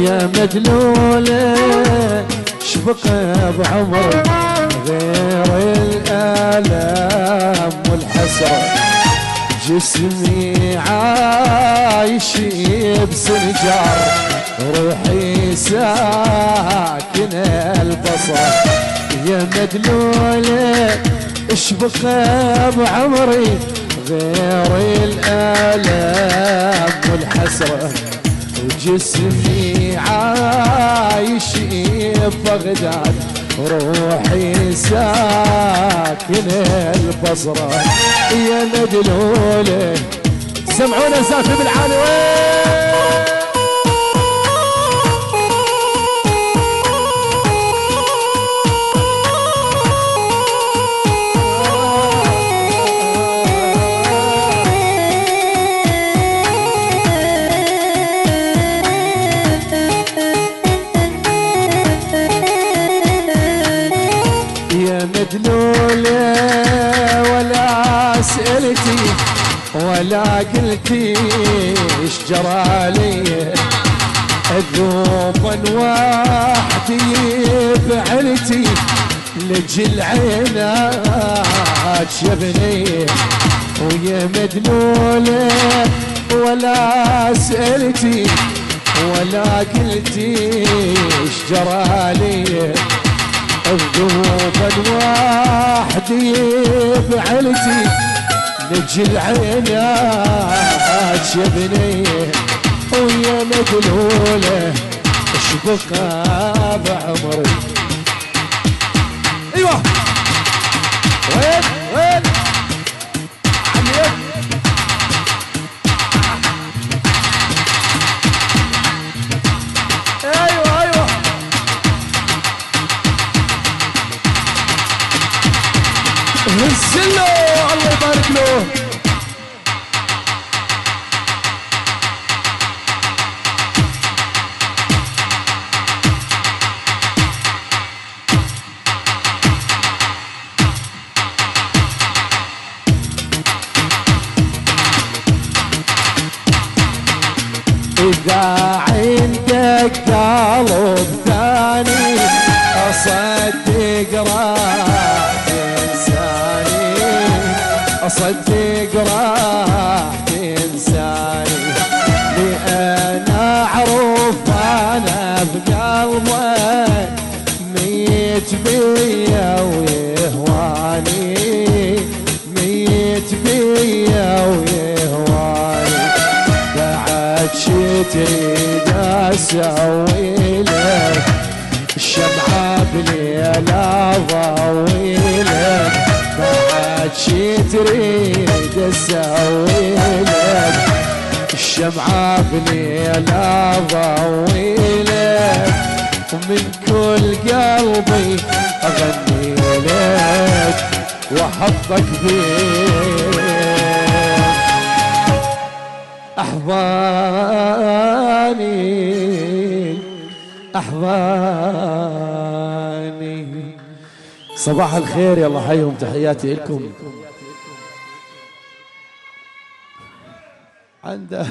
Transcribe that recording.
يا مدلولة شبقى بعمري غير الآلام والحسرة، جسمي عايش بسنجار، روحي ساكن البصرة. يا مدلولة اشبقى بعمري غير الآلام والحسرة، وجسمي عايش ببغداد، روحي ساكن البصرة. يا مدلولة سمعونا زافي بالعالي وين مدلولة ولا سألتي ولا قلتي ايش جرالي، ذوبا وحدي بعلتي لجل عينك يا بني. ويا مدلولة ولا سألتي ولا قلتي ايش جرالي، الذوبا وحدي بعلتي نجل عينك يا بني. ويا مدلولة اشبقى بعمري. ايوه وين وين عمي ايوه ايوه هزله الله يبارك له. إذا عندك قلب ثاني أصدق راح تنساني، أصدق راح تنساني، لأن أعرف أنا بقلبك ميت بيا ويهواني، ميت بيا ويهواني. بعد شي تريد أسوي لك الشمعة بليلة ضوي لك، بعد شي تريد أسوي لك الشمعة بليلة ضوي لك، ومن كل قلبي أغني لك وأحطك بين أحضاني أحضاني. صباح الخير، يلا حيهم، تحياتي لكم. عنده